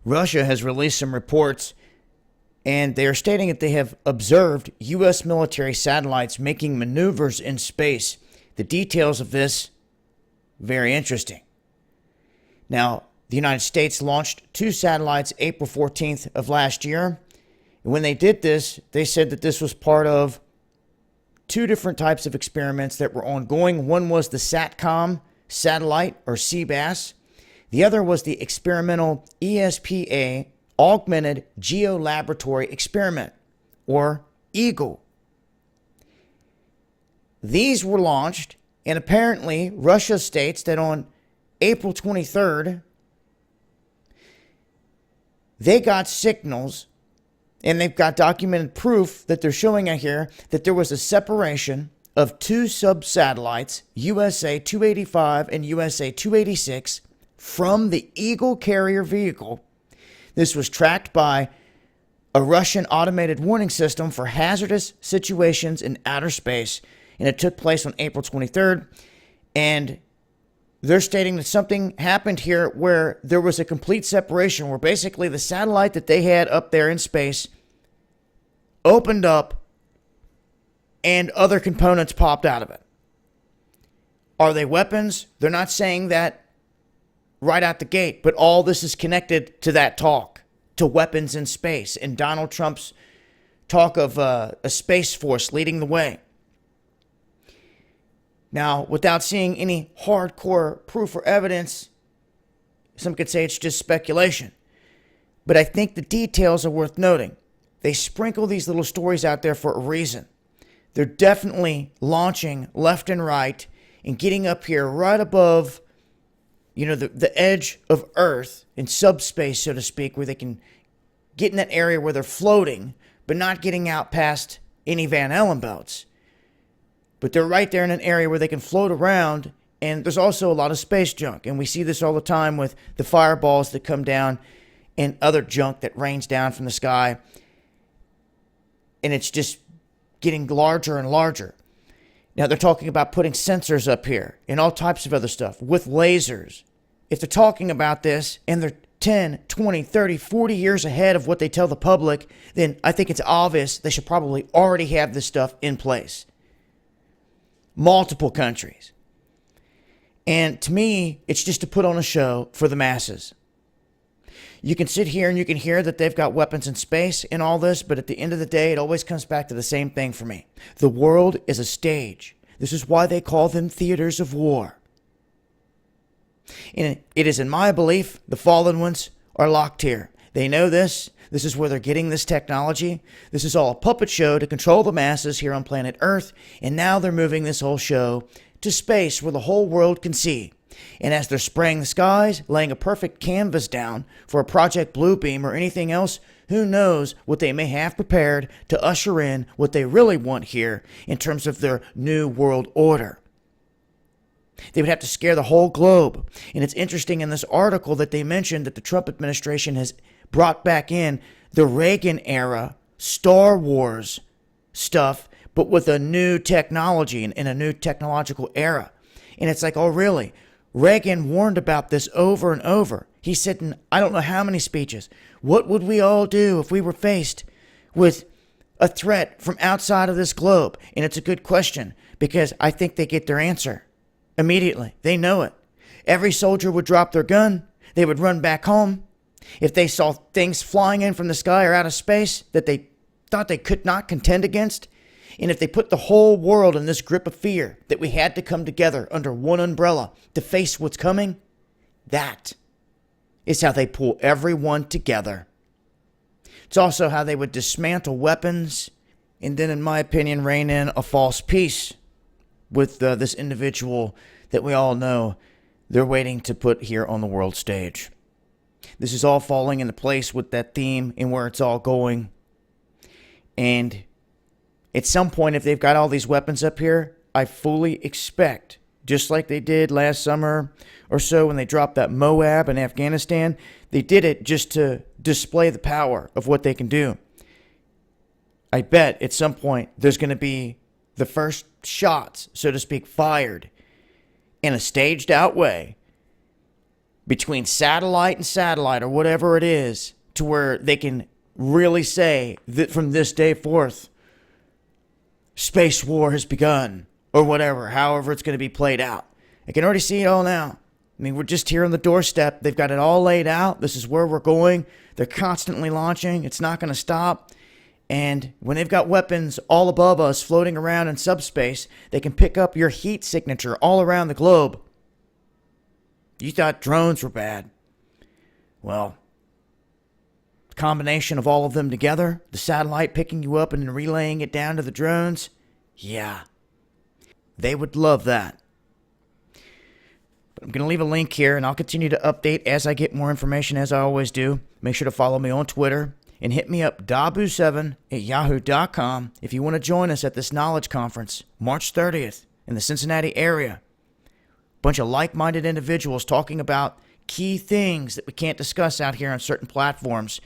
Russia has released some reports, and they are stating that they have observed U.S. military satellites making maneuvers in space. The details of this, very interesting. Now, the United States launched 2 satellites April 14th of last year. And when they did this, they said that this was part of 2 different types of experiments that were ongoing. One was the SATCOM satellite, or CBAS. The other was the experimental ESPA, Augmented Geolaboratory Experiment, or EAGLE. These were launched, and apparently Russia states that on April 23rd, they got signals, and they've got documented proof that they're showing out here that there was a separation of 2 sub-satellites, USA 285 and USA 286, from the Eagle carrier vehicle. This was tracked by a Russian automated warning system for hazardous situations in outer space, and it took place on April 23rd. And they're stating that something happened here where there was a complete separation, where basically the satellite that they had up there in space opened up and other components popped out of it. Are they weapons? They're not saying that right out the gate, but all this is connected to that talk, to weapons in space, and Donald Trump's talk of a space force leading the way. Now, without seeing any hardcore proof or evidence, some could say it's just speculation. But I think the details are worth noting. They sprinkle these little stories out there for a reason. They're definitely launching left and right and getting up here right above, the edge of Earth in subspace, so to speak, where they can get in that area where they're floating, but not getting out past any Van Allen belts. But they're right there in an area where they can float around, and there's also a lot of space junk. And we see this all the time with the fireballs that come down and other junk that rains down from the sky. And it's just getting larger and larger. Now they're talking about putting sensors up here and all types of other stuff with lasers. If they're talking about this and they're 10, 20, 30, 40 years ahead of what they tell the public, then I think it's obvious they should probably already have this stuff in place. Multiple countries. And to me, it's just to put on a show for the masses. You can sit here and you can hear that they've got weapons in space and all this, but at the end of the day, it always comes back to the same thing for me. The world is a stage. This is why they call them theaters of war. And it is in my belief the fallen ones are locked here. They know this. This is where they're getting this technology. This is all a puppet show to control the masses here on planet Earth. And now they're moving this whole show to space where the whole world can see. And as they're spraying the skies, laying a perfect canvas down for a Project Bluebeam or anything else, who knows what they may have prepared to usher in what they really want here in terms of their new world order. They would have to scare the whole globe. And it's interesting in this article that they mentioned that the Trump administration has brought back in the Reagan era Star Wars stuff, but with a new technology and in a new technological era. And it's like, oh, really? Reagan warned about this over and over. He said in I don't know how many speeches, what would we all do if we were faced with a threat from outside of this globe? And it's a good question because I think they get their answer immediately. They know it. Every soldier would drop their gun. They would run back home. If they saw things flying in from the sky or out of space that they thought they could not contend against, and if they put the whole world in this grip of fear that we had to come together under one umbrella to face what's coming, that is how they pull everyone together. It's also how they would dismantle weapons and then, in my opinion, rein in a false peace with this individual that we all know they're waiting to put here on the world stage. This is all falling into place with that theme and where it's all going. And at some point, if they've got all these weapons up here, I fully expect, just like they did last summer or so when they dropped that Moab in Afghanistan, they did it just to display the power of what they can do. I bet at some point there's going to be the first shots, so to speak, fired in a staged out way between satellite and satellite or whatever it is, to where they can really say that from this day forth, space war has begun, or whatever, however it's going to be played out. I can already see it all now. I mean, we're just here on the doorstep. They've got it all laid out. This is where we're going. They're constantly launching. It's not going to stop. And when they've got weapons all above us floating around in subspace, they can pick up your heat signature all around the globe. You thought drones were bad. Well, the combination of all of them together, the satellite picking you up and then relaying it down to the drones, yeah, they would love that. But I'm going to leave a link here, and I'll continue to update as I get more information, as I always do. Make sure to follow me on Twitter, and hit me up, dabu7@yahoo.com, if you want to join us at this knowledge conference, March 30th, in the Cincinnati area. Bunch of like-minded individuals talking about key things that we can't discuss out here on certain platforms,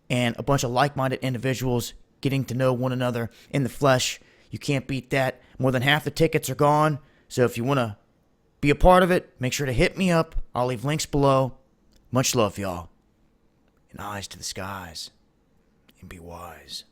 and a bunch of like-minded individuals getting to know one another in the flesh. You can't beat that. More than half the tickets are gone, so if you want to be a part of it, make sure to hit me up. I'll leave links below. Much love, y'all. And eyes to the skies, and be wise.